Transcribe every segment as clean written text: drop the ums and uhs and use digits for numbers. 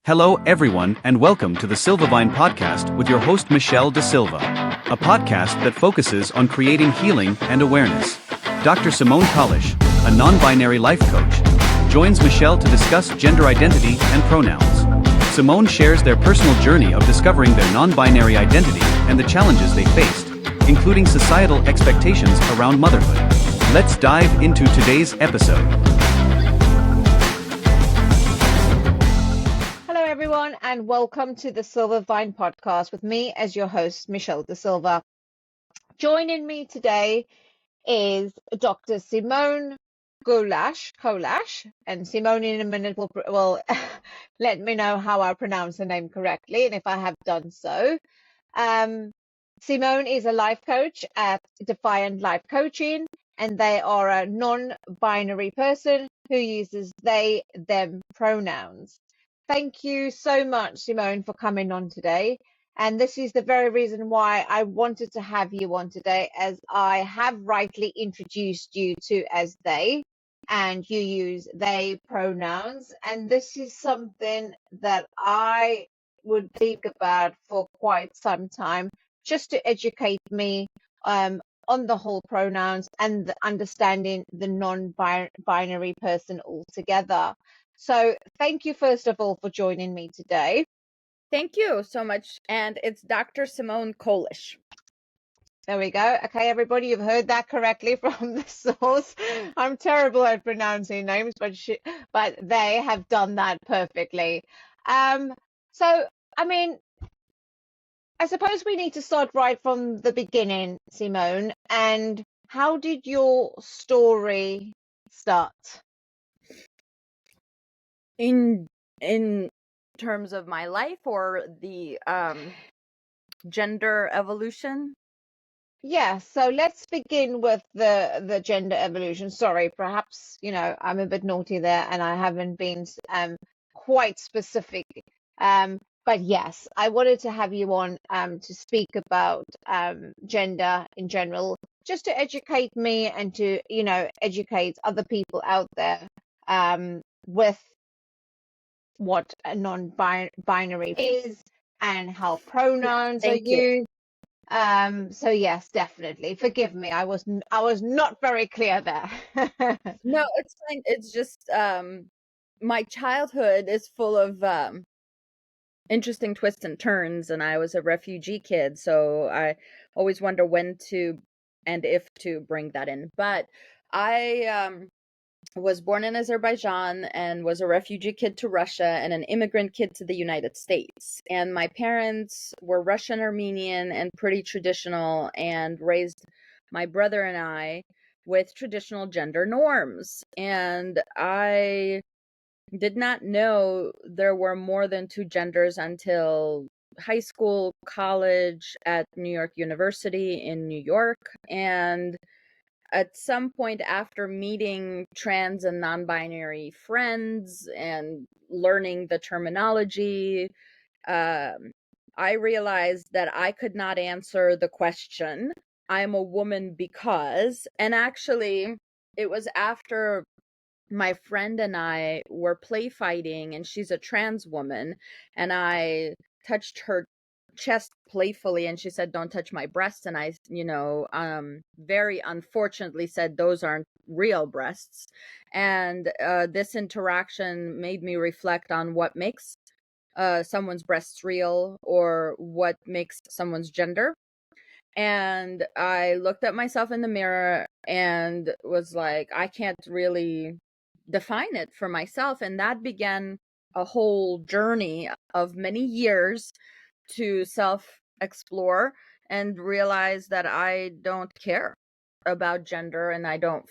Hello, everyone, and welcome to the Silvavine Podcast with your host, Michelle Da Silva, a podcast that focuses on creating healing and awareness. Dr. Simone Kolysh, a non-binary life coach, joins Michelle to discuss gender identity and pronouns. Simone shares their personal journey of discovering their non-binary identity and the challenges they faced, including societal expectations around motherhood. Let's dive into today's episode. Everyone, and welcome to the Silvavine Podcast with me as your host, Michelle Da Silva. Joining me today is Dr. Simone Kolysh, and Simone in a minute will let me know how I pronounce her name correctly and if I have done so. Simone is a life coach at Defiant Life Coaching, and they are a non-binary person who uses they, them pronouns. Thank you so much, Simone, for coming on today. And this is the very reason why I wanted to have you on today, as I have rightly introduced you to as they, and you use they pronouns. And this is something that I would think about for quite some time, just to educate me on the whole pronouns and understanding the non-binary person altogether. So thank you, first of all, for joining me today. Thank you so much. And it's Dr. Simone Kolysh. There we go. Okay, everybody, you've heard that correctly from the source. I'm terrible at pronouncing names, but they have done that perfectly. So, I suppose we need to start right from the beginning, Simone. And how did your story start? In terms of my life or the gender evolution? Yeah, so let's begin with the gender evolution. Sorry, perhaps, I'm a bit naughty there and I haven't been quite specific. But yes, I wanted to have you on to speak about gender in general, just to educate me and to, educate other people out there with what a non-binary is and how pronouns are used. So yes, definitely. Forgive me. I was not very clear there. No, it's fine. It's just my childhood is full of interesting twists and turns, and I was a refugee kid, so I always wonder when to and if to bring that in. But I was born in Azerbaijan and was a refugee kid to Russia and an immigrant kid to the United States. And my parents were Russian Armenian and pretty traditional, and raised my brother and I with traditional gender norms. And I did not know there were more than two genders until high school, college at New York University in New York. And at some point after meeting trans and non-binary friends and learning the terminology, I realized that I could not answer the question, I'm a woman because, and actually it was after my friend and I were play fighting, and she's a trans woman, and I touched her chest playfully, and she said, don't touch my breasts, and I very unfortunately said, those aren't real breasts. And this interaction made me reflect on what makes someone's breasts real, or what makes someone's gender. And I looked at myself in the mirror and was like, I can't really define it for myself. And that began a whole journey of many years to self-explore and realize that I don't care about gender, and I don't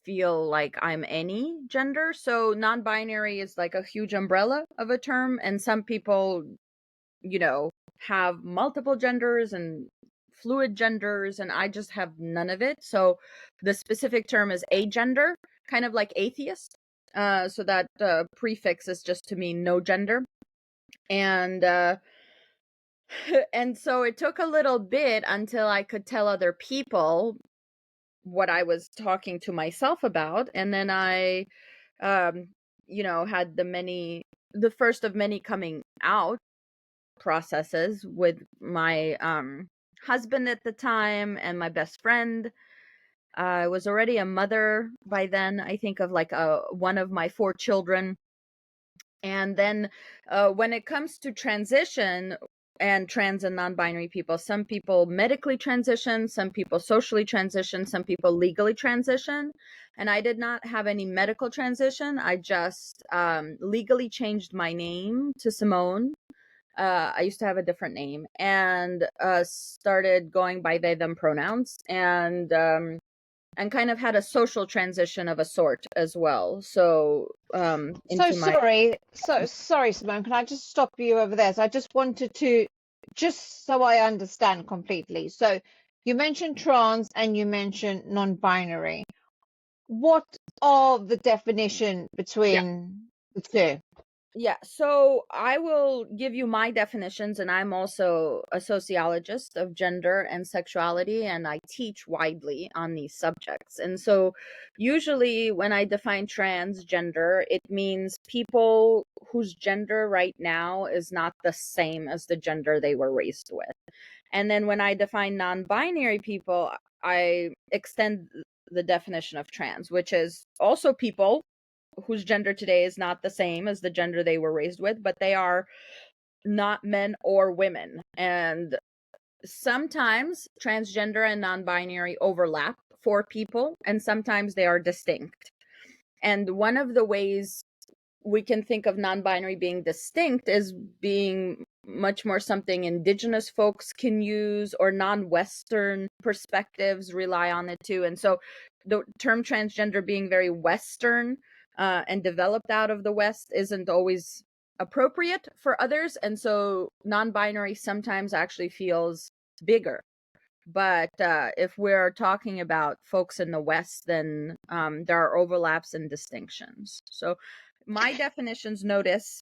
feel like I'm any gender. So non-binary is like a huge umbrella of a term, and some people, have multiple genders and fluid genders, and I just have none of it. So the specific term is agender, kind of like atheist. So that prefix is just to mean no gender. And and so it took a little bit until I could tell other people what I was talking to myself about. And then I had the many the first of many coming out processes with my husband at the time and my best friend. I was already a mother by then, I think, of like one of my 4 children. And then when it comes to transition and trans and non-binary people, some people medically transition, some people socially transition, some people legally transition. And I did not have any medical transition. I just legally changed my name to Simone. I used to have a different name, and started going by they them pronouns, and kind of had a social transition of a sort as well. So into my Sorry, Simone, can I just stop you over there? So I just wanted to, just so I understand completely. So you mentioned trans and you mentioned non-binary. What are the definition yeah. between the two? Yeah, so I will give you my definitions, and I'm also a sociologist of gender and sexuality, and I teach widely on these subjects. And so, usually, when I define transgender, it means people whose gender right now is not the same as the gender they were raised with. And then when I define non binary people, I extend the definition of trans, which is also people whose gender today is not the same as the gender they were raised with, but they are not men or women. And sometimes transgender and non-binary overlap for people, and sometimes they are distinct. And one of the ways we can think of non-binary being distinct is being much more something indigenous folks can use, or non-Western perspectives rely on it too. And so the term transgender being very Western and developed out of the West isn't always appropriate for others. And so non-binary sometimes actually feels bigger. But if we're talking about folks in the West, then there are overlaps and distinctions. So my definitions, notice,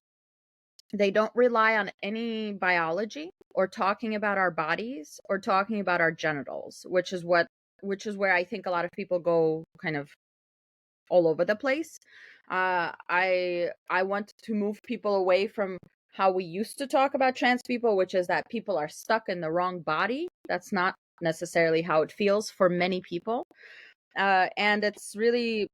they don't rely on any biology or talking about our bodies or talking about our genitals, which is where I think a lot of people go kind of all over the place. I want to move people away from how we used to talk about trans people, which is that people are stuck in the wrong body. That's not necessarily how it feels for many people. And it's really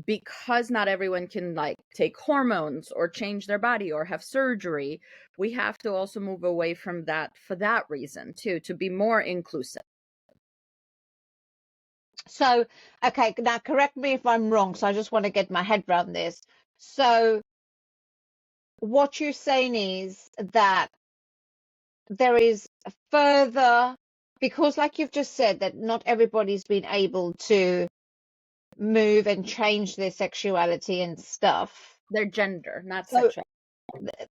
because not everyone can like take hormones or change their body or have surgery. We have to also move away from that for that reason too, to be more inclusive. So, okay, now correct me if I'm wrong. So I just want to get my head around this. So what you're saying is that there is a further, because like you've just said, that not everybody's been able to move and change their sexuality and stuff. Their gender, not So, sexuality.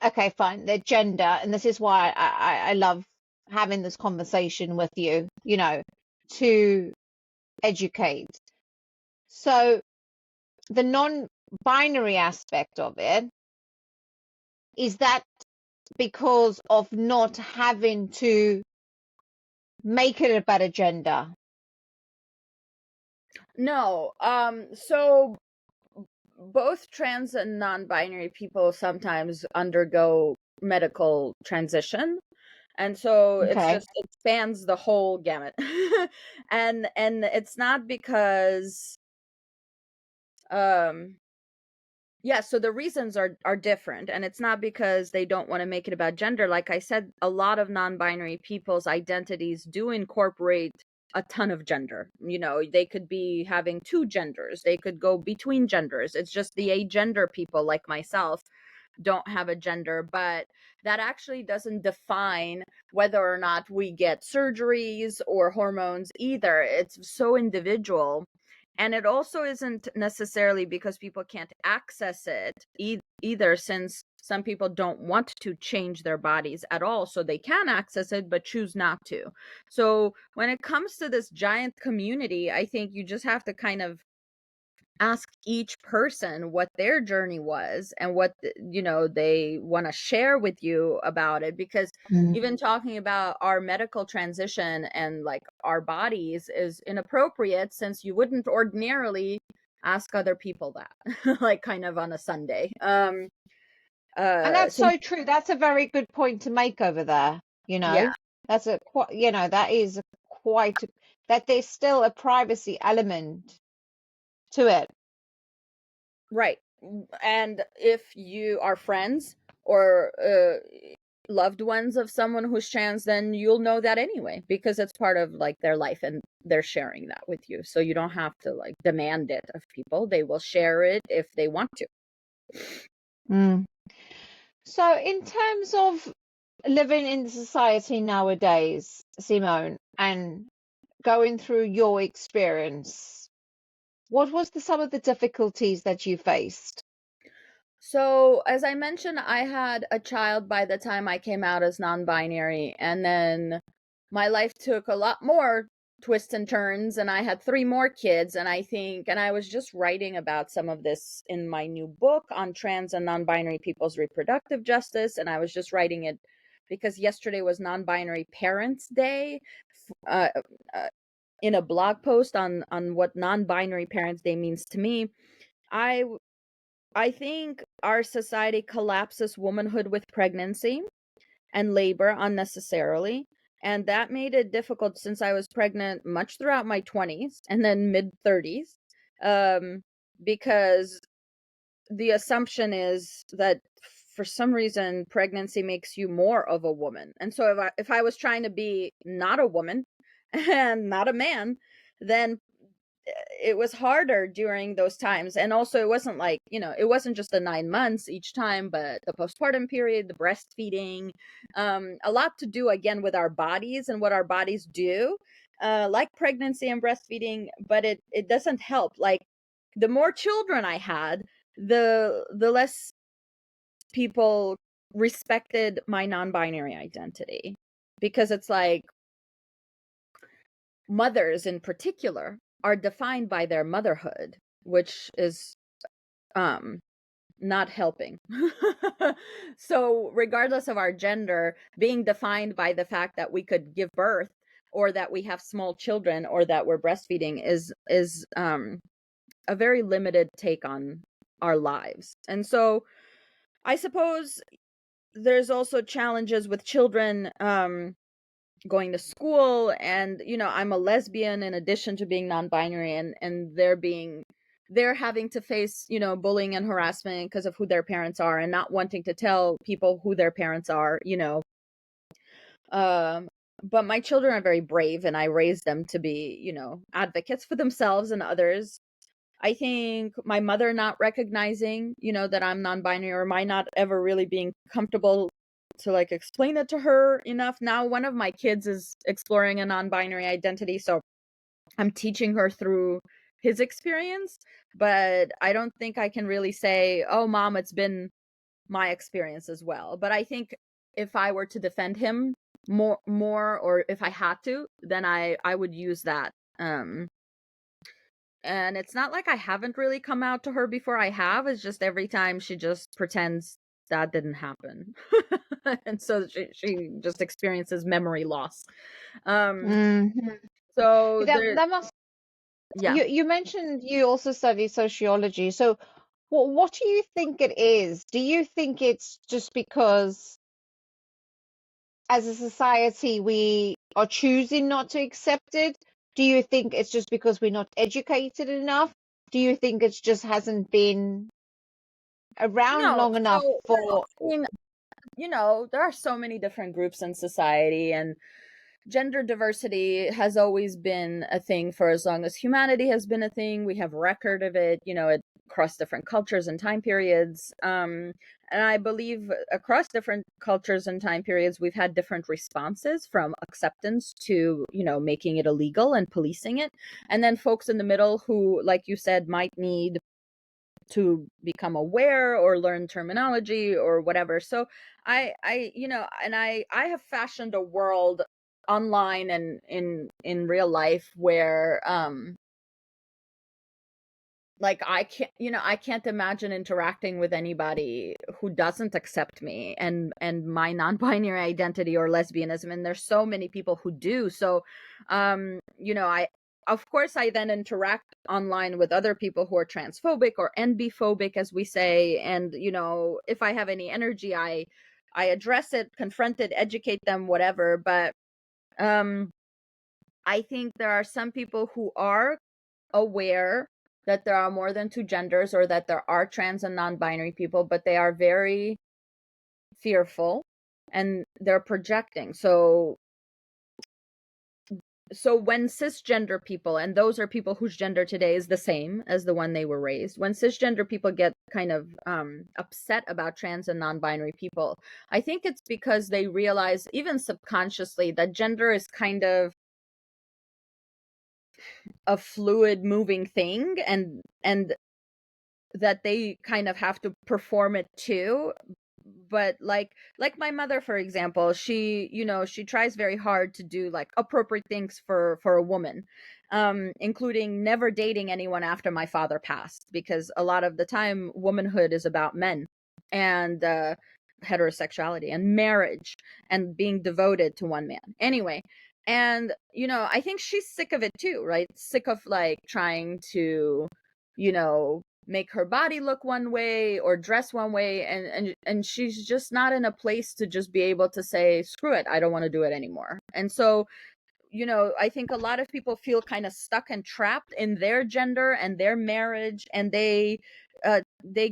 okay, fine, their gender. And this is why I love having this conversation with you, to educate. So the non-binary aspect of it, is that because of not having to make it about a gender? No. So both trans and non-binary people sometimes undergo medical transition. And so it's Okay. just, it spans the whole gamut. and it's not because yeah, so the reasons are different, and it's not because they don't want to make it about gender. Like I said, a lot of non-binary people's identities do incorporate a ton of gender. They could be having 2 genders, they could go between genders. It's just the agender people like myself don't have a gender, but that actually doesn't define whether or not we get surgeries or hormones either. It's so individual. And it also isn't necessarily because people can't access it either, since some people don't want to change their bodies at all. So they can access it, but choose not to. So when it comes to this giant community, I think you just have to kind of ask each person what their journey was and what they want to share with you about it, because even talking about our medical transition and like our bodies is inappropriate, since you wouldn't ordinarily ask other people that, like kind of on a Sunday. And that's So so true. That's a very good point to make over there. yeah, That's a quite, that is quite, that there's still a privacy element to it. right. And if you are friends or loved ones of someone who's trans, then you'll know that anyway, because it's part of like their life and they're sharing that with you. So you don't have to like demand it of people. They will share it if they want to. Mm. So, in terms of living in society nowadays, Simone, and going through your experience, what was some of the difficulties that you faced? So, as I mentioned, I had a child by the time I came out as non-binary, and then my life took a lot more twists and turns, and I had 3 more kids, and I was just writing about some of this in my new book on trans and non-binary people's reproductive justice, and I was just writing it because yesterday was Non-Binary Parents Day, uh, uh, in a blog post on what Non-Binary Parents Day means to me. I I think our society collapses womanhood with pregnancy and labor unnecessarily. And that made it difficult since I was pregnant much throughout my 20s and then mid 30s. Um, because the assumption is that for some reason pregnancy makes you more of a woman. And so if I was trying to be not a woman and not a man, then it was harder during those times. And also it wasn't like, it wasn't just the 9 months each time, but the postpartum period, the breastfeeding, a lot to do again with our bodies and what our bodies do, like pregnancy and breastfeeding. But it doesn't help. Like the more children I had, the less people respected my non-binary identity, because it's like mothers in particular are defined by their motherhood, which is not helping. So regardless of our gender, being defined by the fact that we could give birth or that we have small children or that we're breastfeeding is a very limited take on our lives. And so I suppose there's also challenges with children going to school, and I'm a lesbian in addition to being non-binary, and they're having to face bullying and harassment because of who their parents are and not wanting to tell people who their parents are. um but my children are very brave, and I raised them to be advocates for themselves and others. I think my mother not recognizing that I'm non-binary, or my not ever really being comfortable to like explain it to her enough. Now one of my kids is exploring a non-binary identity, so I'm teaching her through his experience, but I don't think I can really say, "Oh mom, it's been my experience as well." But I think if I were to defend him more, or if I had to, then I would use that. And it's not like I haven't really come out to her before. I have. It's just every time she just pretends that didn't happen. And so she just experiences memory loss. Um, Mhm. so there, That must, yeah. you mentioned you also study sociology. So what do you think it is? Do you think it's just because as a society we are choosing not to accept it? Do you think it's just because we're not educated enough? Do you think it just hasn't been around No, long enough so for? I mean, there are so many different groups in society, and gender diversity has always been a thing for as long as humanity has been a thing. We have record of it, across different cultures and time periods. And I believe across different cultures and time periods, we've had different responses, from acceptance to, making it illegal and policing it. And then folks in the middle who, like you said, might need to become aware or learn terminology or whatever. So and I have fashioned a world online and in real life where like I can't imagine interacting with anybody who doesn't accept me and my non-binary identity or lesbianism, and there's so many people who do. So I of course, I then interact online with other people who are transphobic or NB-phobic, as we say. And, if I have any energy, I address it, confront it, educate them, whatever. But I think there are some people who are aware that there are more than two genders, or that there are trans and non-binary people, but they are very fearful and they're projecting. So when cisgender people, and those are people whose gender today is the same as the one they were raised, when cisgender people get kind of upset about trans and non-binary people, I think it's because they realize, even subconsciously, that gender is kind of a fluid moving thing, and that they kind of have to perform it too. But like my mother, for example, she she tries very hard to do like appropriate things for a woman, including never dating anyone after my father passed, because a lot of the time womanhood is about men and heterosexuality and marriage and being devoted to one man anyway. And I think she's sick of it too, right? Sick of like trying to make her body look one way or dress one way, and she's just not in a place to just be able to say, screw it, I don't want to do it anymore. And so I think a lot of people feel kind of stuck and trapped in their gender and their marriage, and they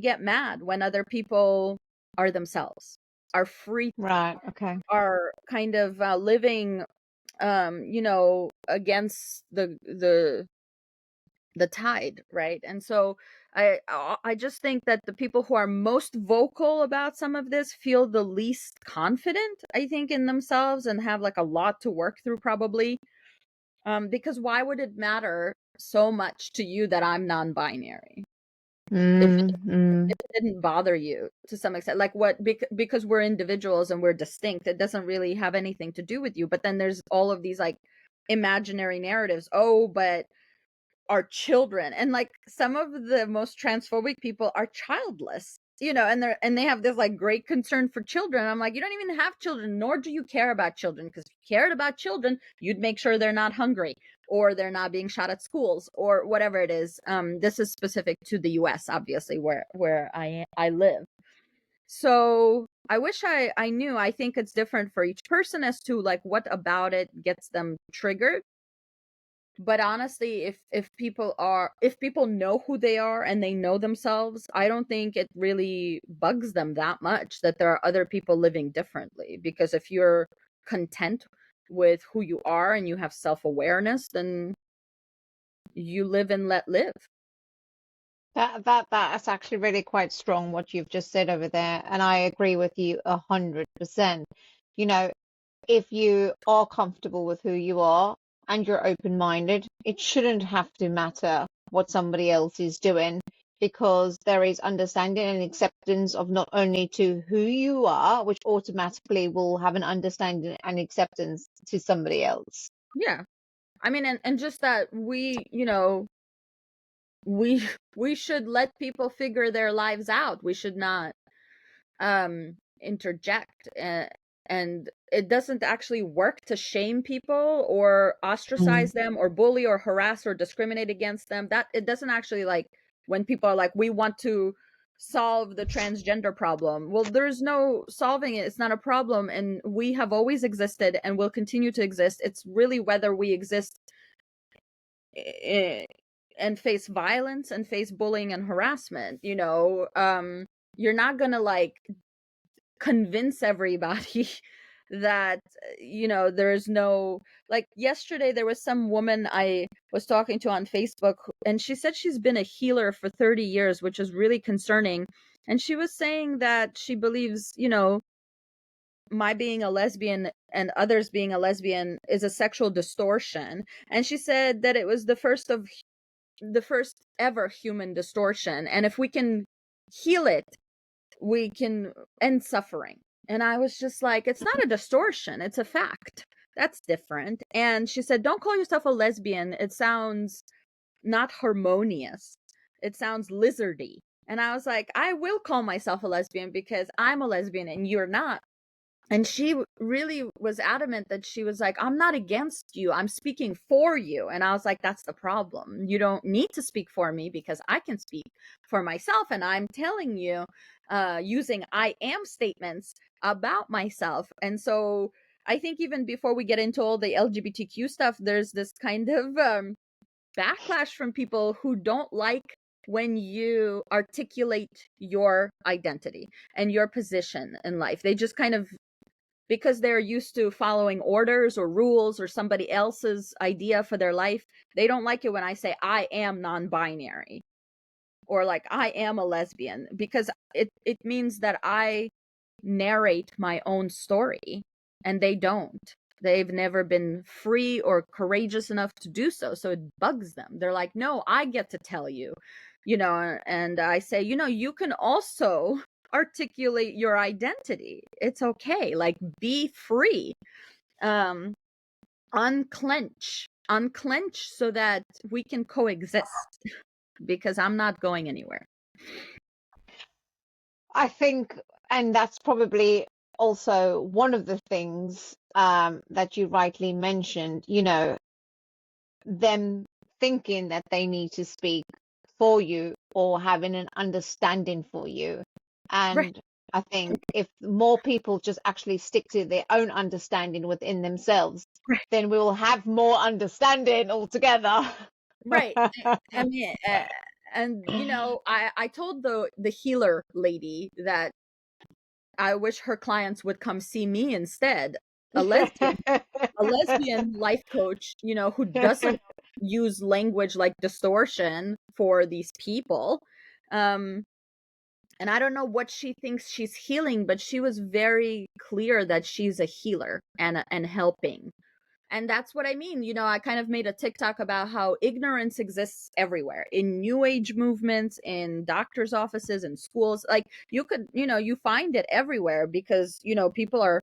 get mad when other people are themselves, are free, Right. Okay. are kind of living against the tide, right? And so I just think that the people who are most vocal about some of this feel the least confident, I think, in themselves, and have like a lot to work through, probably. Because why would it matter so much to you that I'm non-binary if Mm. it didn't bother you to some extent? Like, what? Because we're individuals and we're distinct, it doesn't really have anything to do with you. But then there's all of these like imaginary narratives. Oh, but are children, and like some of the most transphobic people are childless, and they have this like great concern for children. I'm like, you don't even have children, nor do you care about children, because if you cared about children, you'd make sure they're not hungry, or they're not being shot at schools, or whatever it is. This is specific to the US, obviously, where I live. So I wish I knew. I think it's different for each person as to like what about it gets them triggered. But honestly, if people know who they are and they know themselves, I don't think it really bugs them that much that there are other people living differently. Because if you're content with who you are and you have self-awareness, then you live and let live. That's actually really quite strong what you've just said over there, and I agree with you 100%. You know, if you are comfortable with who you are and you're open-minded, it shouldn't have to matter what somebody else is doing, because there is understanding and acceptance of not only to who you are, which automatically will have an understanding and acceptance to somebody else. Yeah. I mean, and just that we we should let people figure their lives out. We should not interject, and it doesn't actually work to shame people or ostracize them or bully or harass or discriminate against them. That it doesn't actually, like, when people are like, we want to solve the transgender problem. Well, there's no solving it. It's not a problem, and we have always existed and will continue to exist. It's really whether we exist and face violence and face bullying and harassment. You're not gonna like convince everybody that there's no, like, yesterday there was some woman I was talking to on Facebook, and she said she's been a healer for 30 years, which is really concerning. And she was saying that she believes my being a lesbian and others being a lesbian is a sexual distortion. And she said that it was the first ever human distortion, and if we can heal it, we can end suffering. And I was just like, it's not a distortion, it's a fact. That's different. And she said, don't call yourself a lesbian. It sounds not harmonious. It sounds lizardy. And I was like, I will call myself a lesbian because I'm a lesbian and you're not. And she really was adamant that she was like, I'm not against you, I'm speaking for you. And I was like, that's the problem. You don't need to speak for me, because I can speak for myself. And I'm telling you, using I am statements about myself. And so I think even before we get into all the LGBTQ stuff, there's this kind of backlash from people who don't like when you articulate your identity and your position in life. They just kind of, because they're used to following orders or rules or somebody else's idea for their life, they don't like it when I say I am non-binary, or like I am a lesbian, because it means that I narrate my own story, and they don't. They've never been free or courageous enough to do so. So it bugs them. They're like, no, I get to tell you, and I say, you can also articulate your identity. It's okay. Like, be free. Um, unclench so that we can coexist, because I'm not going anywhere. I think, and that's probably also one of the things that you rightly mentioned, them thinking that they need to speak for you or having an understanding for you. Right. And I think if more people just actually stick to their own understanding within themselves, Right. then we will have more understanding altogether. Right. I mean, and I told the healer lady that I wish her clients would come see me instead. A lesbian life coach, who doesn't use language like distortion for these people. And I don't know what she thinks she's healing, but she was very clear that she's a healer and helping. And that's what I mean. I kind of made a TikTok about how ignorance exists everywhere, in new age movements, in doctors' offices, in schools. Like, you could, you find it everywhere, because, people are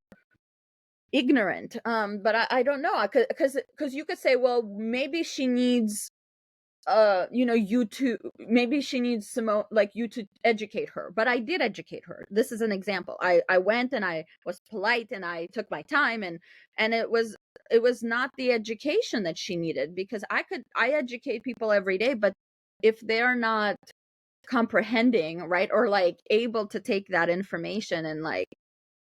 ignorant. But I don't know, because you could say, well, maybe she needs you to, maybe she needs Simone, like, you to educate her. But I did educate her. This is an example. I went and I was polite and I took my time, and it was not the education that she needed, because I educate people every day, but if they're not comprehending, right, or like able to take that information and like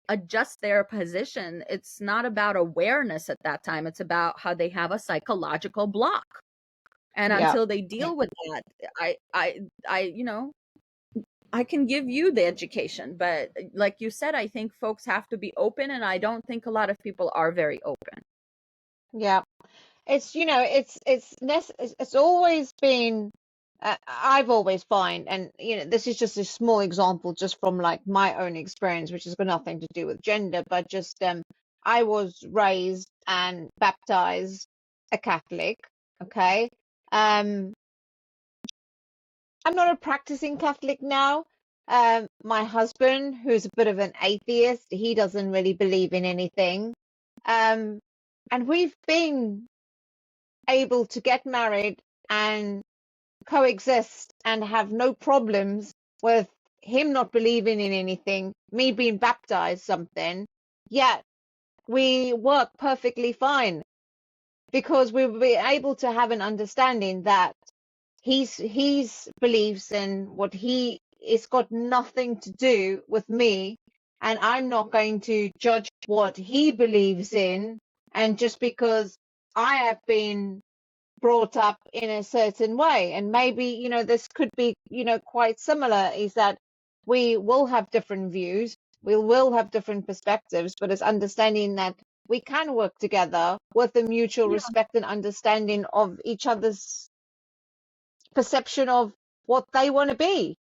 adjust their position, it's not about awareness at that time. It's about how they have a psychological block. And Yeah. until they deal with that, I can give you the education, but like you said, I think folks have to be open, and I don't think a lot of people are very open. Yeah. It's always been, I've always find, and this is just a small example just from like my own experience, which has got nothing to do with gender, but just I was raised and baptized a Catholic. Okay. um I'm not a practicing Catholic now. My husband, who's a bit of an atheist, he doesn't really believe in anything. And we've been able to get married and coexist and have no problems with him not believing in anything, me being baptized something, yet we work perfectly fine because we were able to have an understanding that his beliefs and what he, it's got nothing to do with me, and I'm not going to judge what he believes in. And just because I have been brought up in a certain way, and maybe this could be quite similar, is that we will have different views, we will have different perspectives, but it's understanding that we can work together with a mutual Yeah. respect and understanding of each other's perception of what they want to be.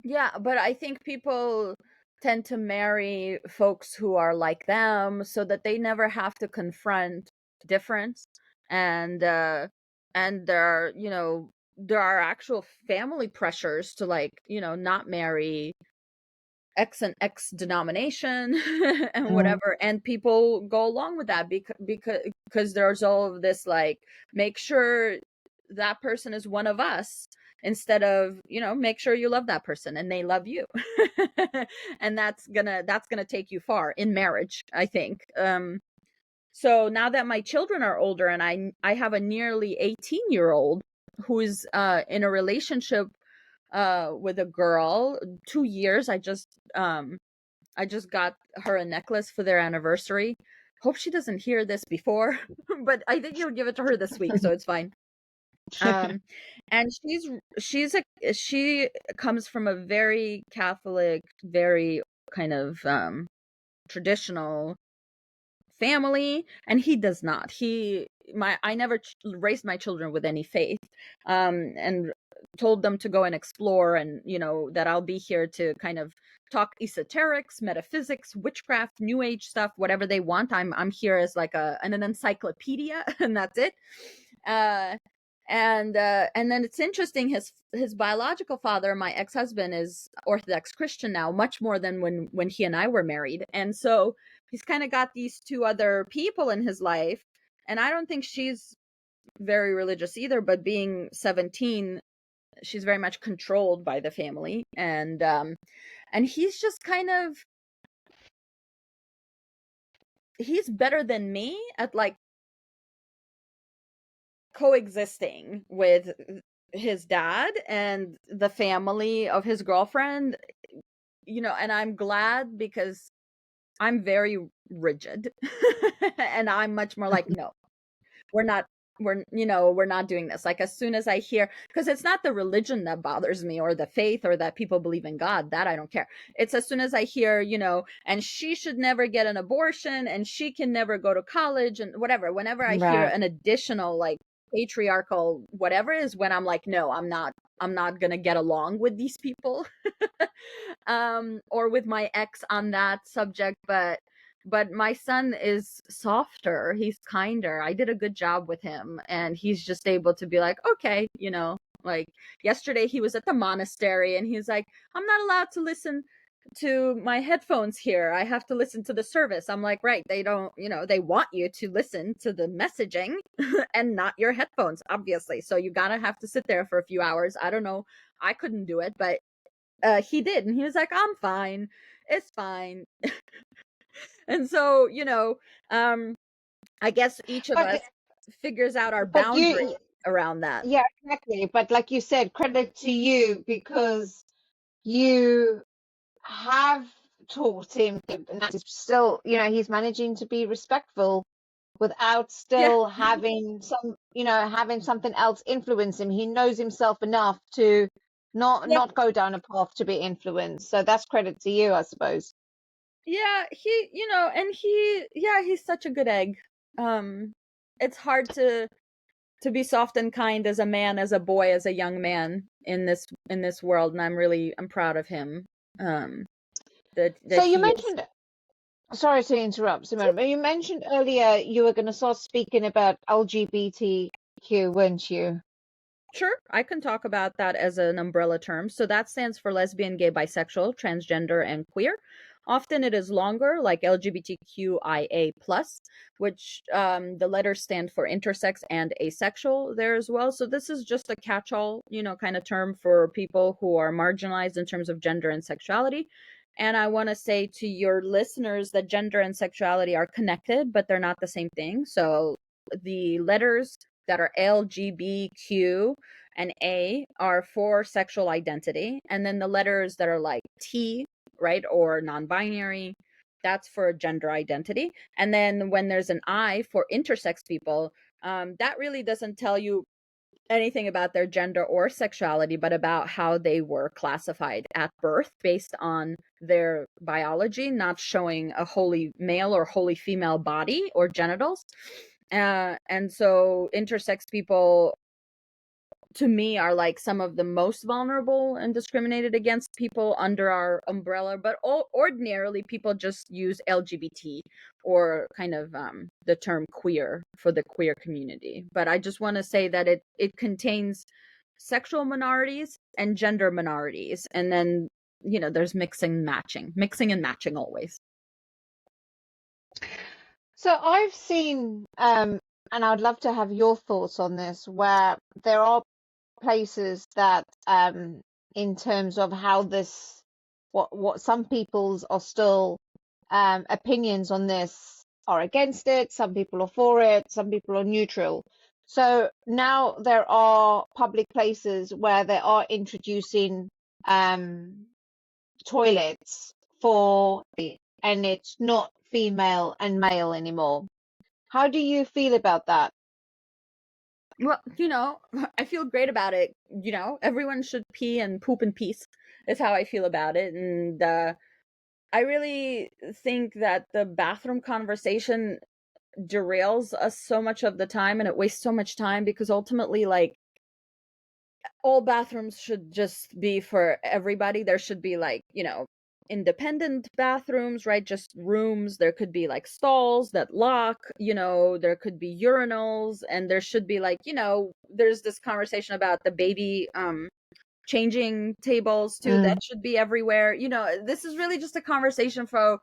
Yeah, but I think people tend to marry folks who are like them, so that they never have to confront difference. And there are actual family pressures to, like, not marry X and X denomination and whatever, and people go along with that because there's all of this, like, make sure that person is one of us, instead of, make sure you love that person and they love you. And that's gonna take you far in marriage, I think. So now that my children are older, and I have a nearly 18-year-old who's in a relationship with a girl. 2 years. I just got her a necklace for their anniversary. Hope she doesn't hear this before, but I think you'll give it to her this week, so it's fine. And she comes from a very Catholic, very kind of traditional family, and he does not. I never raised my children with any faith, and told them to go and explore, and that I'll be here to kind of talk esoterics, metaphysics, witchcraft, new age stuff, whatever they want. I'm here as like an encyclopedia, and that's it. And then it's interesting, his biological father, my ex-husband, is Orthodox Christian now, much more than when he and I were married. And so he's kind of got these two other people in his life, and I don't think she's very religious either, but being 17, she's very much controlled by the family. And he's just kind of, he's better than me at like coexisting with his dad and the family of his girlfriend, and I'm glad, because I'm very rigid. And I'm much more like, no, we're not doing this. Like, as soon as I hear, because it's not the religion that bothers me, or the faith, or that people believe in God, that I don't care. It's as soon as I hear, and she should never get an abortion, and she can never go to college, and whatever, whenever I hear Right. an additional like patriarchal whatever, is when I'm like, no, I'm not gonna get along with these people. Or with my ex on that subject. But my son is softer, he's kinder. I did a good job with him, and he's just able to be like, okay, like yesterday he was at the monastery, and he's like, I'm not allowed to listen to my headphones here, I have to listen to the service. I'm like, right, they don't, they want you to listen to the messaging and not your headphones, obviously, so you gotta have to sit there for a few hours. I don't know, I couldn't do it, but he did, and he was like, I'm fine, it's fine. And so, I guess each of But us figures out our but boundary around that. yeah, exactly. But like you said, credit to you, because you have taught him, and that's still, he's managing to be respectful without Yeah. still having having something else influence him. He knows himself enough to Yeah. not go down a path to be influenced. So that's credit to you, I suppose. Yeah, he's such a good egg. It's hard to be soft and kind as a man, as a boy, as a young man in this world, and I'm proud of him. So That you he is. mentioned, sorry to interrupt, Simone, but you mentioned earlier you were going to start speaking about LGBTQ, weren't you? Sure, I can talk about that as an umbrella term. So that stands for lesbian, gay, bisexual, transgender, and queer. Often it is longer, like LGBTQIA+, which the letters stand for intersex and asexual there as well. So this is just a catch-all, kind of term for people who are marginalized in terms of gender and sexuality. And I want to say to your listeners that gender and sexuality are connected, but they're not the same thing. So the letters that are LGBTQ and A are for sexual identity. And then the letters that are like T, right, or non-binary, that's for gender identity. And then when there's an I for intersex people, that really doesn't tell you anything about their gender or sexuality, but about how they were classified at birth based on their biology, not showing a wholly male or wholly female body or genitals. And so intersex people, to me, are like some of the most vulnerable and discriminated against people under our umbrella. But ordinarily, people just use LGBT or kind of the term queer for the queer community. But I just want to say that it contains sexual minorities and gender minorities, and then there's mixing and matching always. So I've seen, and I'd love to have your thoughts on this, where there are places that in terms of how this, what some people's are still opinions on this are against it, some people are for it, some people are neutral. So now there are public places where they are introducing toilets for, and it's not female and male anymore. How do you feel about that? Well, I feel great about it. Everyone should pee and poop in peace, is how I feel about it. And I really think that the bathroom conversation derails us so much of the time, and it wastes so much time, because ultimately, like, all bathrooms should just be for everybody. There should be, like, independent bathrooms, right? Just rooms. There could be like stalls that lock, there could be urinals, and there should be, like, there's this conversation about the baby changing tables too. That should be everywhere. This is really just a conversation for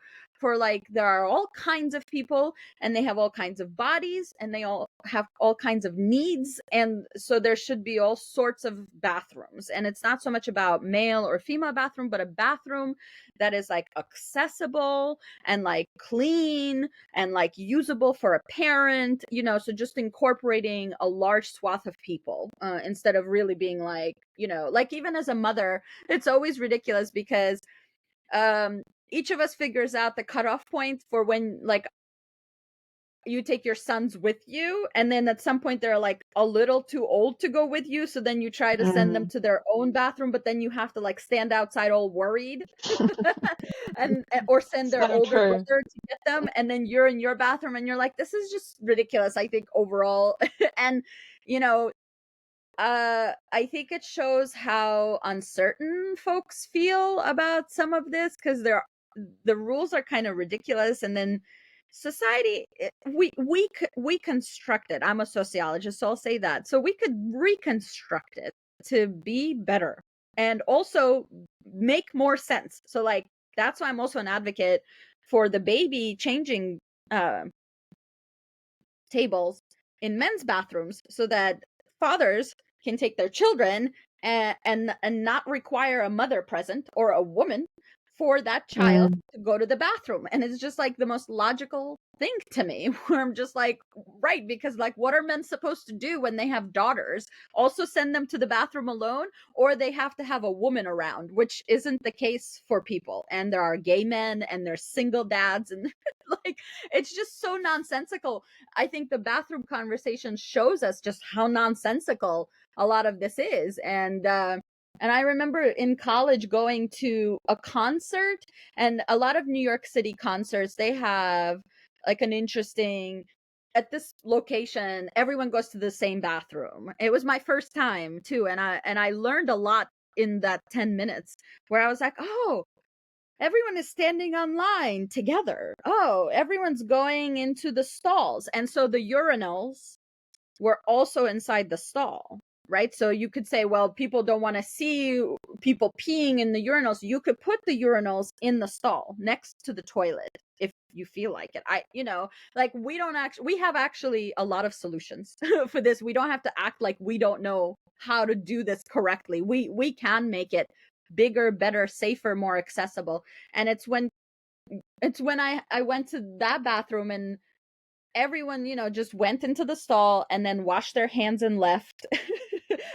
like, there are all kinds of people, and they have all kinds of bodies, and they all have all kinds of needs, and so there should be all sorts of bathrooms. And it's not so much about male or female bathroom, but a bathroom that is like accessible and like clean and like usable for a parent, so just incorporating a large swath of people, instead of really being like, like, even as a mother, it's always ridiculous, because each of us figures out the cutoff point for when, like, you take your sons with you, and then at some point they're like a little too old to go with you, so then you try to send them to their own bathroom, but then you have to like stand outside all worried and or send their So older true. brother to get them, and then you're in your bathroom and you're like, this is just ridiculous, I think, overall. And I think it shows how uncertain folks feel about some of this, because the rules are kind of ridiculous, and then society, we construct it. I'm a sociologist, so I'll say that. So we could reconstruct it to be better and also make more sense. So, like, that's why I'm also an advocate for the baby changing tables in men's bathrooms, so that fathers can take their children and not require a mother present or a woman for that child to go to the bathroom. And it's just like the most logical thing to me, where I'm just like, right, because, like, what are men supposed to do when they have daughters? Also send them to the bathroom alone, or they have to have a woman around, which isn't the case for people. And there are gay men, and there's single dads, and like, it's just so nonsensical. I think the bathroom conversation shows us just how nonsensical a lot of this is. And I remember in college going to a concert, and a lot of New York City concerts, they have like an interesting, at this location, everyone goes to the same bathroom. It was my first time too, and I learned a lot in that 10 minutes, where I was like, oh, everyone is standing on line together. Oh, everyone's going into the stalls. And so the urinals were also inside the stall, right? So you could say, well, people don't want to see people peeing in the urinals. You could put the urinals in the stall next to the toilet if you feel like it. Like, we have actually a lot of solutions for this. We don't have to act like we don't know how to do this correctly. We can make it bigger, better, safer, more accessible. And it's when I went to that bathroom, and everyone, just went into the stall and then washed their hands and left.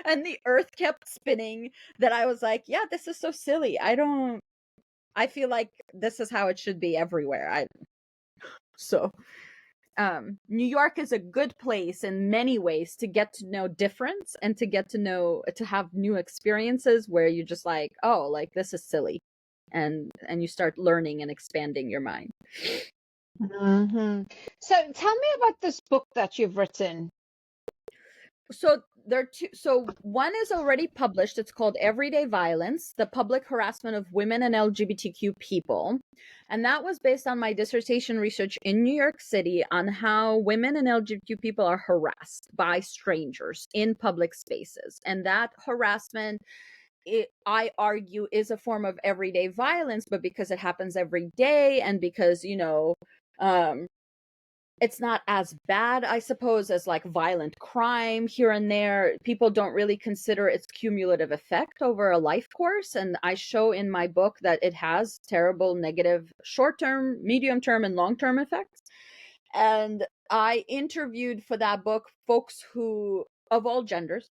And the earth kept spinning, that I was like, yeah, this is so silly. I feel like this is how it should be everywhere. So New York is a good place in many ways to get to know difference, and to have new experiences where you're just like, oh, like, this is silly. And you start learning and expanding your mind. So tell me about this book that you've written. So there are two. So one is already published. It's called Everyday Violence: The Public Harassment of Women and LGBTQ People. And that was based on my dissertation research in New York City on how women and LGBTQ people are harassed by strangers in public spaces. And that harassment, I argue, is a form of everyday violence, but because it happens every day, and because, it's not as bad, I suppose, as like violent crime here and there. People don't really consider its cumulative effect over a life course. And I show in my book that it has terrible negative short-term, medium-term, and long-term effects. And I interviewed for that book folks who, of all genders,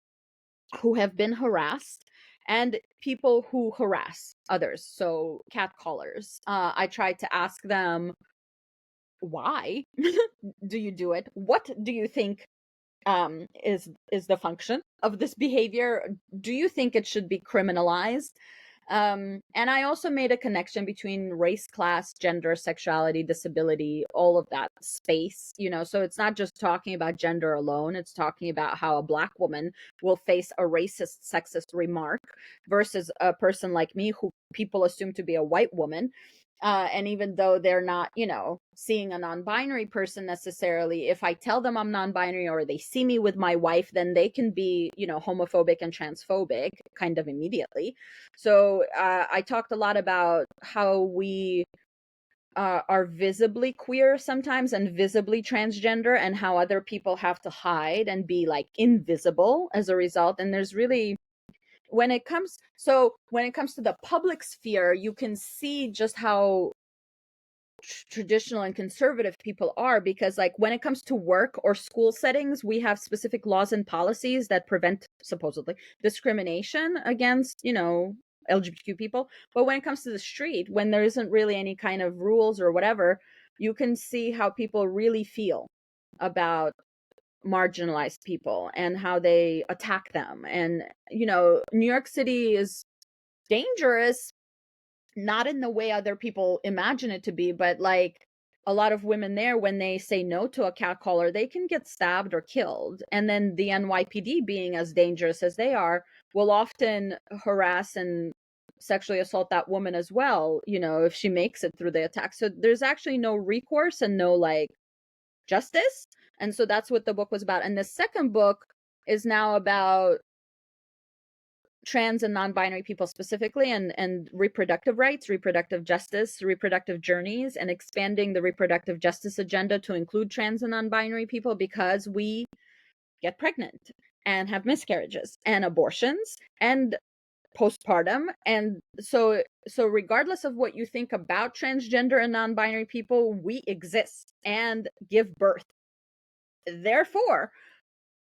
who have been harassed and people who harass others. So catcallers. I tried to ask them, why do you do it? What do you think is the function of this behavior? Do you think it should be criminalized? And I also made a connection between race, class, gender, sexuality, disability, all of that space, you know. So it's not just talking about gender alone, it's talking about how a Black woman will face a racist, sexist remark versus a person like me who people assume to be a white woman. And even though they're not, you know, seeing a non-binary person necessarily, if I tell them I'm non-binary or they see me with my wife, then they can be, you know, homophobic and transphobic kind of immediately. So I talked a lot about how we are visibly queer sometimes and visibly transgender, and how other people have to hide and be like invisible as a result. And there's really, when it comes to the public sphere, you can see just how traditional and conservative people are, because like when it comes to work or school settings, we have specific laws and policies that prevent supposedly discrimination against, you know, LGBTQ people. But when it comes to the street, when there isn't really any kind of rules or whatever, you can see how people really feel about marginalized people and how they attack them. And, you know, New York City is dangerous, not in the way other people imagine it to be, but like a lot of women there, when they say no to a catcaller, they can get stabbed or killed. And then the NYPD, being as dangerous as they are, will often harass and sexually assault that woman as well, you know, if she makes it through the attack. So there's actually no recourse and no like justice. And so that's what the book was about. And the second book is now about trans and non-binary people specifically, and reproductive rights, reproductive justice, reproductive journeys, and expanding the reproductive justice agenda to include trans and non-binary people, because we get pregnant and have miscarriages and abortions and postpartum. And so regardless of what you think about transgender and non-binary people, we exist and give birth. Therefore,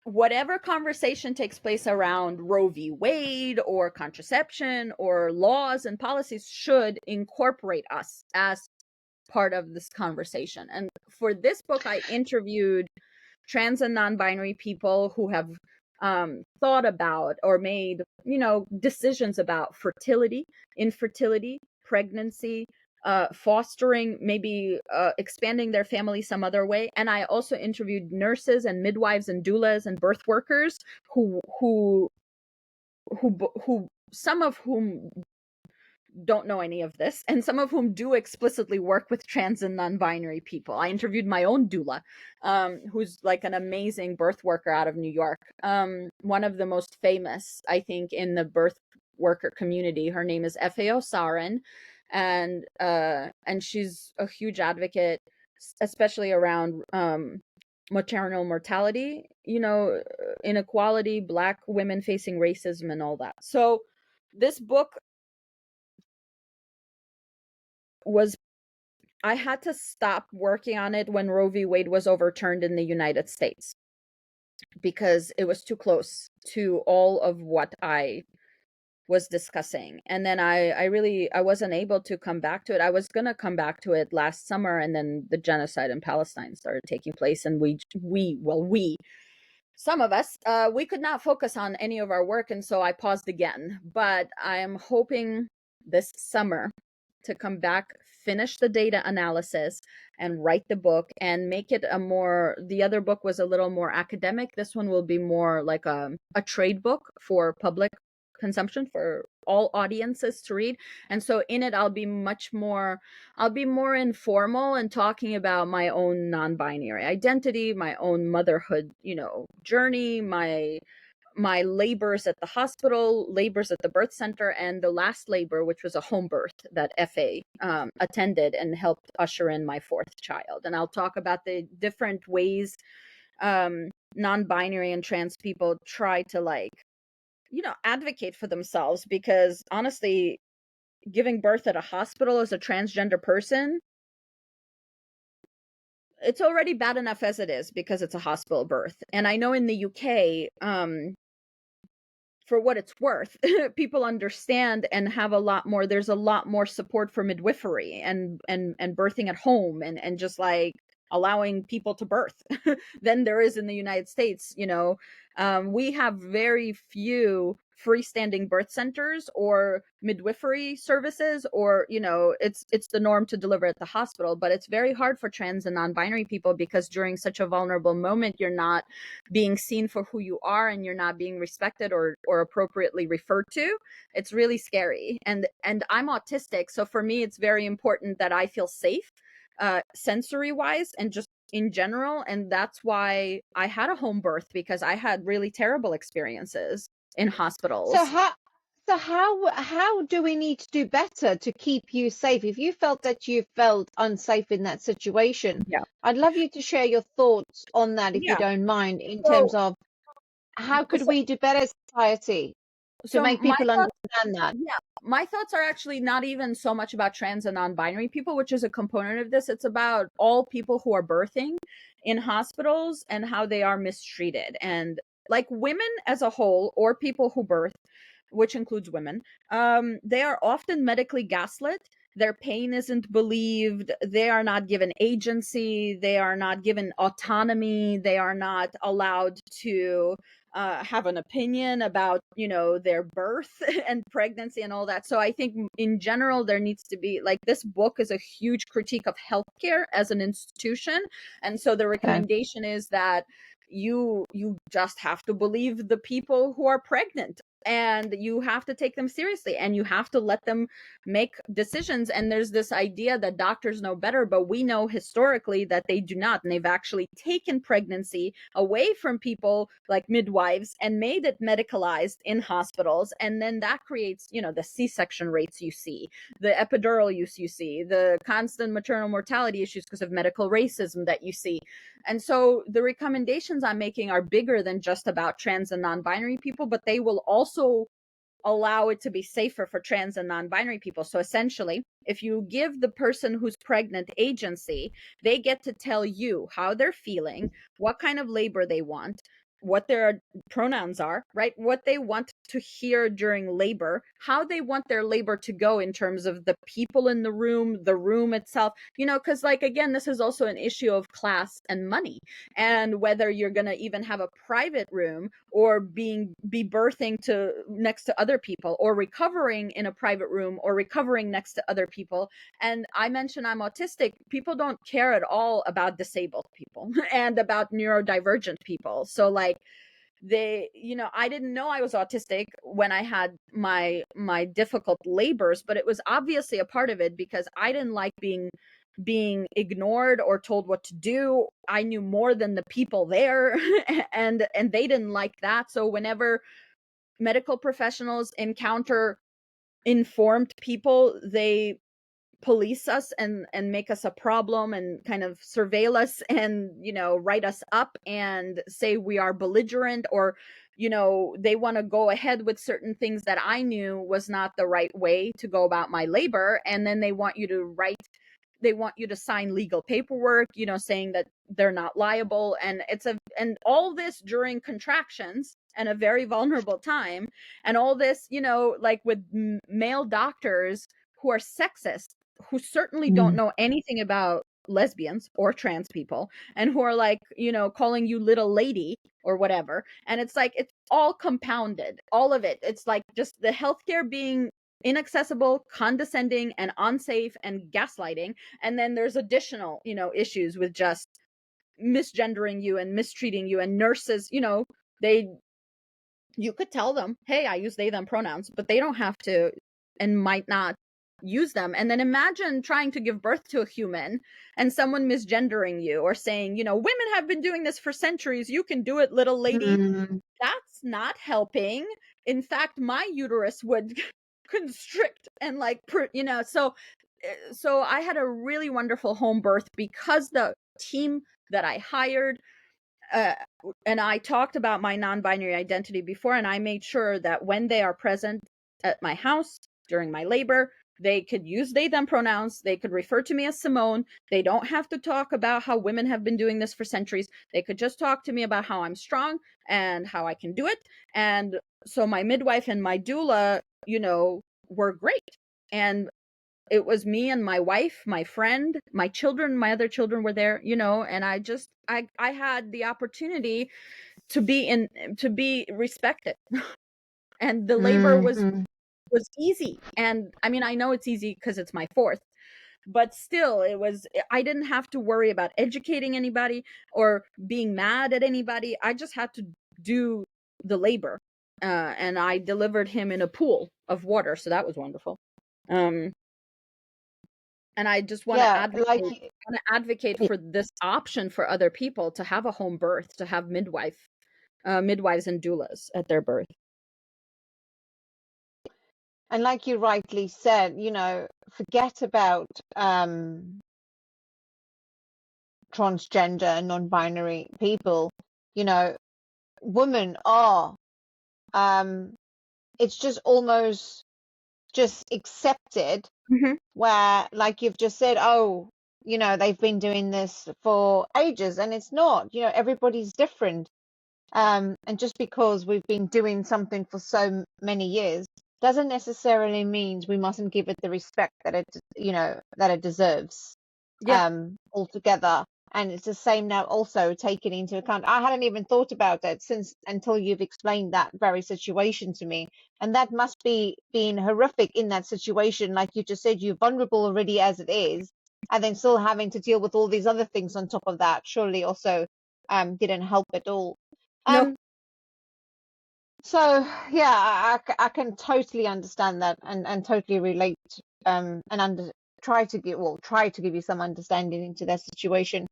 whatever conversation takes place around Roe v. Wade or contraception or laws and policies should incorporate us as part of this conversation. And for this book, I interviewed trans and non-binary people who have thought about or made, you know, decisions about fertility, infertility, pregnancy, fostering, maybe expanding their family some other way. And I also interviewed nurses and midwives and doulas and birth workers who some of whom don't know any of this, and some of whom do explicitly work with trans and non-binary people. I interviewed my own doula, who's like an amazing birth worker out of New York. One of the most famous, I think, in the birth worker community. Her name is Fao Sarin, and she's a huge advocate, especially around maternal mortality, you know, inequality, Black women facing racism, and all that. So this book was, I had to stop working on it when Roe v. Wade was overturned in the United States, because it was too close to all of what I was discussing. And then I wasn't able to come back to it. I was going to come back to it last summer, and then the genocide in Palestine started taking place, and some of us, we could not focus on any of our work, and so I paused again. But I am hoping this summer to come back, finish the data analysis, and write the book and make it the other book was a little more academic. This one will be more like a trade book for public consumption, for all audiences to read. And so in it, I'll be more informal and talking about my own non-binary identity, my own motherhood, you know, journey, my my labors at the hospital, labors at the birth center, and the last labor, which was a home birth that FA attended and helped usher in my fourth child. And I'll talk about the different ways non-binary and trans people try to, like, advocate for themselves, because honestly, giving birth at a hospital as a transgender person, it's already bad enough as it is because it's a hospital birth. And I know in the UK, for what it's worth, people understand and have there's a lot more support for midwifery and birthing at home and just like allowing people to birth than there is in the United States. We have very few freestanding birth centers or midwifery services, or it's the norm to deliver at the hospital. But it's very hard for trans and non-binary people, because during such a vulnerable moment, you're not being seen for who you are, and you're not being respected or appropriately referred to. It's really scary. And I'm autistic, so for me it's very important that I feel safe, sensory wise and just in general. And that's why I had a home birth, because I had really terrible experiences in hospitals. So how do we need to do better to keep you safe? If you felt that you felt unsafe in that situation, Yeah. I'd love you to share your thoughts on that, if you don't mind, in terms of how could we do better as society to make people understand that? Yeah, my thoughts are actually not even so much about trans and non-binary people, which is a component of this. It's about all people who are birthing in hospitals and how they are mistreated. And like women as a whole, or people who birth, which includes women, they are often medically gaslit. Their pain isn't believed. They are not given agency. They are not given autonomy. They are not allowed to have an opinion about, their birth and pregnancy and all that. So I think in general, there needs to be, like, this book is a huge critique of healthcare as an institution. And so the recommendation is that you just have to believe the people who are pregnant, and you have to take them seriously, and you have to let them make decisions. And there's this idea that doctors know better, but we know historically that they do not. And they've actually taken pregnancy away from people like midwives and made it medicalized in hospitals. And then that creates, the C-section rates you see, the epidural use you see, the constant maternal mortality issues because of medical racism that you see. And so the recommendations I'm making are bigger than just about trans and non-binary people, but they will also allow it to be safer for trans and non-binary people. So essentially, if you give the person who's pregnant agency, they get to tell you how they're feeling, what kind of labor they want, what their pronouns are, right? What they want to hear during labor, how they want their labor to go in terms of the people in the room itself, because, like, again, this is also an issue of class and money, and whether you're going to even have a private room or be birthing next to other people, or recovering in a private room, or recovering next to other people. And I mentioned I'm autistic. People don't care at all about disabled people and about neurodivergent people. So, like, I didn't know I was autistic when I had my difficult labors, but it was obviously a part of it, because I didn't like being ignored or told what to do. I knew more than the people there and they didn't like that. So whenever medical professionals encounter informed people, they police us and make us a problem and kind of surveil us and, write us up and say we are belligerent, or, they want to go ahead with certain things that I knew was not the right way to go about my labor. And then they want you to sign legal paperwork, saying that they're not liable. And and all this during contractions and a very vulnerable time. And all this, like with male doctors who are sexist, who certainly don't know anything about lesbians or trans people, and who are like, calling you little lady or whatever. And it's like, it's all compounded, all of it. It's like just the healthcare being inaccessible, condescending, and unsafe, and gaslighting. And then there's additional, issues with just misgendering you and mistreating you. And nurses, you could tell them, hey, I use they them pronouns, but they don't have to and might not use them. And then imagine trying to give birth to a human and someone misgendering you or saying, women have been doing this for centuries, you can do it, little lady. it's not helping. In fact, my uterus would constrict and like, so I had a really wonderful home birth because the team that I hired, uh, and I talked about my non-binary identity before, and I made sure that when they are present at my house during my labor, they could use they them pronouns. They could refer to me as Simone. They don't have to talk about how women have been doing this for centuries. They could just talk to me about how I'm strong and how I can do it. And so my midwife and my doula, were great. And it was me and my wife, my friend, my children, my other children were there, and I had the opportunity to be respected. And the labor Mm-hmm. was easy. And I mean, I know it's easy because it's my fourth, but still I didn't have to worry about educating anybody or being mad at anybody. I just had to do the labor. And I delivered him in a pool of water, so that was wonderful. Um, and I just want to Yeah, advocate for this option for other people to have a home birth, to have midwives and doulas at their birth. and like you rightly said, forget about transgender and non-binary people. Women are, it's just almost just accepted, where, like you've just said, oh, they've been doing this for ages, and it's not. Everybody's different. And just because we've been doing something for so many years doesn't necessarily mean we mustn't give it the respect that it deserves. Yeah. Altogether. And it's the same now, also taken into account. I hadn't even thought about that until you've explained that very situation to me. And that must be being horrific in that situation. Like you just said, you're vulnerable already as it is, and then still having to deal with all these other things on top of that surely also didn't help at all. No. So yeah, I can totally understand that and totally relate, and try to give you some understanding into that situation.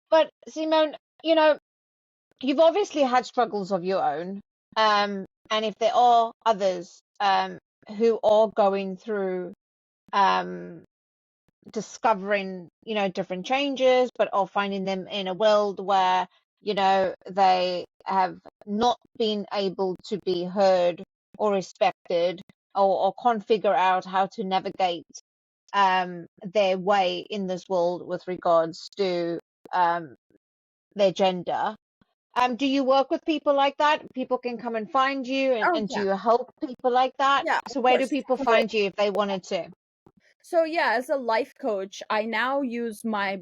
But Simone, you've obviously had struggles of your own, and if there are others who are going through discovering different changes, but are finding them in a world where they have not been able to be heard or respected, or can't figure out how to navigate their way in this world with regards to their gender. Do you work with people like that? People can come and find you, Oh, and do yeah. you help people like that? Yeah, So of where do course. people find you if they wanted to? So yeah, as a life coach, I now use my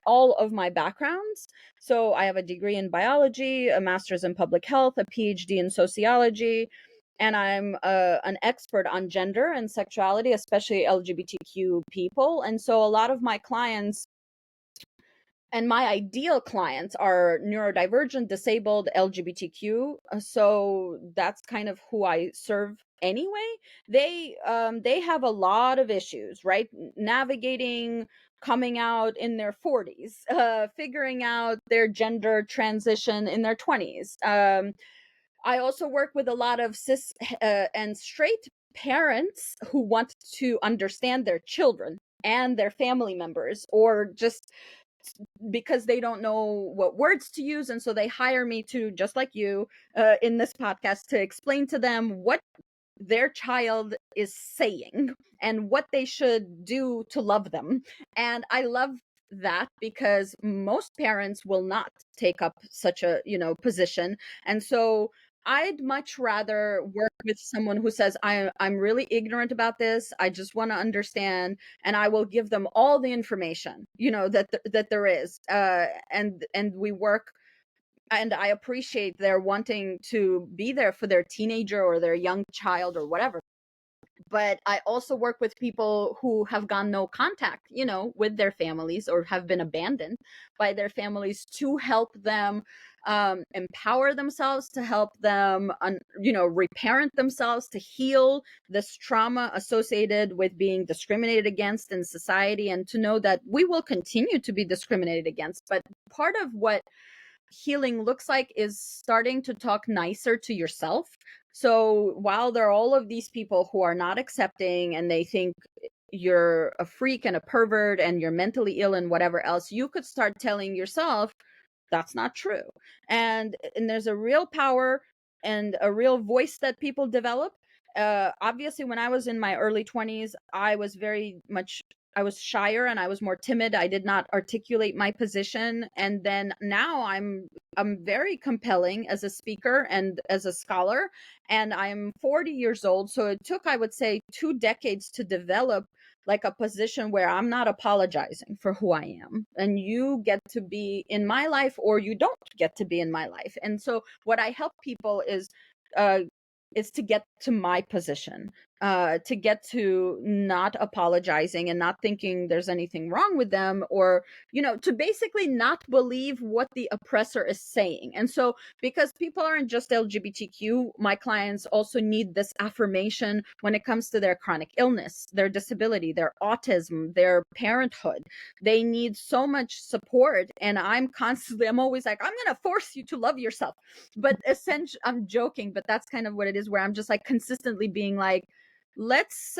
all of my backgrounds. So I have a degree in biology, a master's in public health, a PhD in sociology, and I'm an expert on gender and sexuality, especially LGBTQ people. And so a lot of my clients and my ideal clients are neurodivergent, disabled, LGBTQ. So that's kind of who I serve anyway. They have a lot of issues, right? Navigating coming out in their 40s, figuring out their gender transition in their 20s. I also work with a lot of cis and straight parents who want to understand their children and their family members, or just because they don't know what words to use, and so they hire me to, just like you in this podcast, to explain to them what their child is saying and what they should do to love them. And I love that because most parents will not take up such a position. And so I'd much rather work with someone who says, I'm really ignorant about this, I just want to understand, and I will give them all the information that there is, and we work. And I appreciate their wanting to be there for their teenager or their young child or whatever. But I also work with people who have gone no contact, with their families, or have been abandoned by their families, to help them empower themselves, to help them, reparent themselves, to heal this trauma associated with being discriminated against in society, and to know that we will continue to be discriminated against. But part of what healing looks like is starting to talk nicer to yourself. So while there are all of these people who are not accepting and they think you're a freak and a pervert and you're mentally ill and whatever else, you could start telling yourself that's not true. And there's a real power and a real voice that people develop. Obviously, when I was in my early 20s, I was shyer and I was more timid. I did not articulate my position. And then now I'm very compelling as a speaker and as a scholar. And I'm 40 years old. So it took, I would say, 2 decades to develop like a position where I'm not apologizing for who I am. And you get to be in my life or you don't get to be in my life. And so what I help people is to get to my position, to get to not apologizing and not thinking there's anything wrong with them, or, to basically not believe what the oppressor is saying. And so because people aren't just LGBTQ, my clients also need this affirmation when it comes to their chronic illness, their disability, their autism, their parenthood. They need so much support. And I'm always like, I'm going to force you to love yourself. But essentially, I'm joking, but that's kind of what it is, where I'm just like consistently being like, let's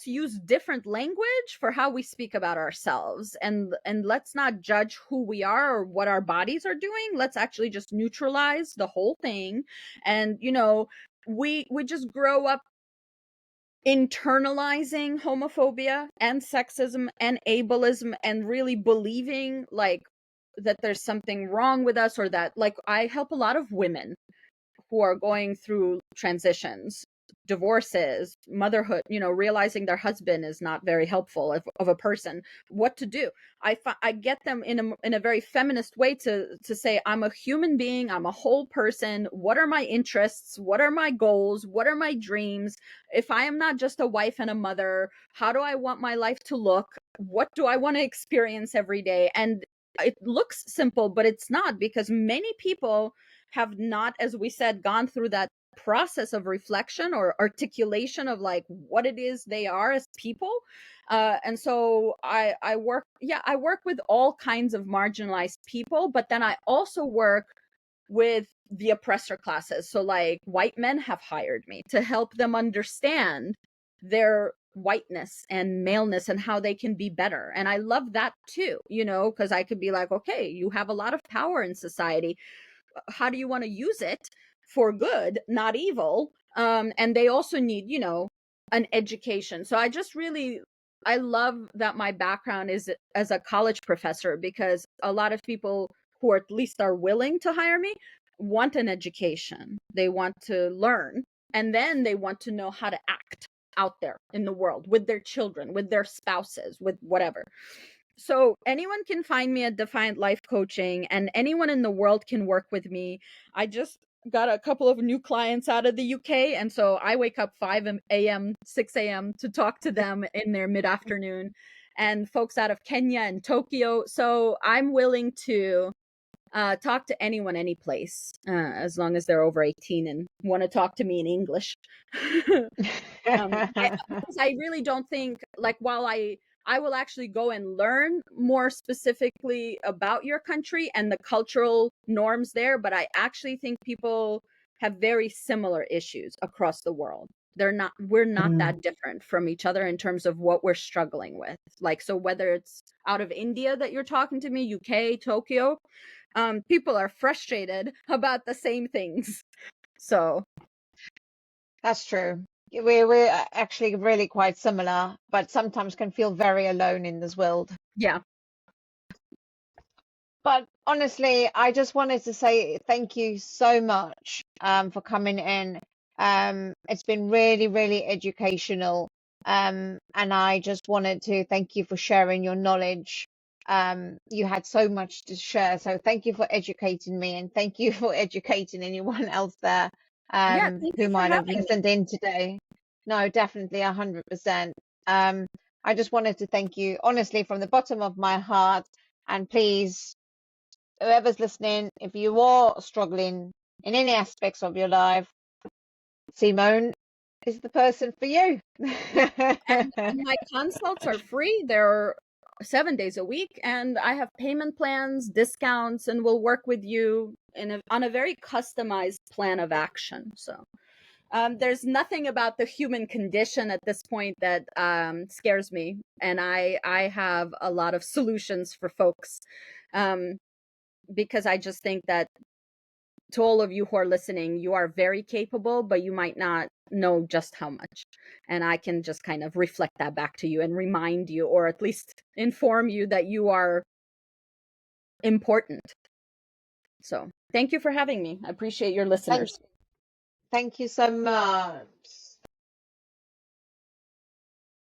use different language for how we speak about ourselves, and let's not judge who we are or what our bodies are doing. Let's actually just neutralize the whole thing. And we just grow up internalizing homophobia and sexism and ableism and really believing like that there's something wrong with us, or that, like, I help a lot of women who are going through transitions, divorces, motherhood, realizing their husband is not very helpful of a person, what to do. I get them in a very feminist way to say, I'm a human being, I'm a whole person. What are my interests? What are my goals? What are my dreams? If I am not just a wife and a mother, how do I want my life to look? What do I want to experience every day? And it looks simple, but it's not, because many people have not, as we said, gone through that process of reflection or articulation of like what it is they are as people. And so I work with all kinds of marginalized people, but then I also work with the oppressor classes. So like white men have hired me to help them understand their whiteness and maleness and how they can be better. And I love that too, because I could be like, okay, you have a lot of power in society. How do you want to use it for good, not evil? And they also need, an education. So I love that my background is as a college professor, because a lot of people who at least are willing to hire me want an education. They want to learn, and then they want to know how to act out there in the world with their children, with their spouses, with whatever. So anyone can find me at Defiant Life Coaching, and anyone in the world can work with me. I just got a couple of new clients out of the UK, and so I wake up 5 a.m., 6 a.m. to talk to them in their mid-afternoon, and folks out of Kenya and Tokyo. So I'm willing to talk to anyone, any place, as long as they're over 18 and want to talk to me in English. Because I really don't think, like, while I will actually go and learn more specifically about your country and the cultural norms there, but I actually think people have very similar issues across the world. We're not that different from each other in terms of what we're struggling with. Like, so whether it's out of India that you're talking to me, UK, Tokyo, people are frustrated about the same things. So That's true. We're actually really quite similar, but sometimes can feel very alone in this world. yeah. But honestly, I just wanted to say thank you so much for coming in. It's been really, really educational. And I just wanted to thank you for sharing your knowledge. You had so much to share. So thank you for educating me, and thank you for educating anyone else there Yeah, thank who you for might have having me. listened in today. No, definitely 100%. I just wanted to thank you honestly from the bottom of my heart. And please, whoever's listening, if you are struggling in any aspects of your life, Simone is the person for you. And my consults are free. They're 7 days a week, and I have payment plans, discounts, and will work with you on a very customized plan of action. So there's nothing about the human condition at this point that scares me, and I have a lot of solutions for folks, because I just think that, to all of you who are listening, you are very capable, but you might not know just how much. And I can just kind of reflect that back to you and remind you, or at least inform you, that you are important. So thank you for having me. I appreciate your listeners. Thank you so much.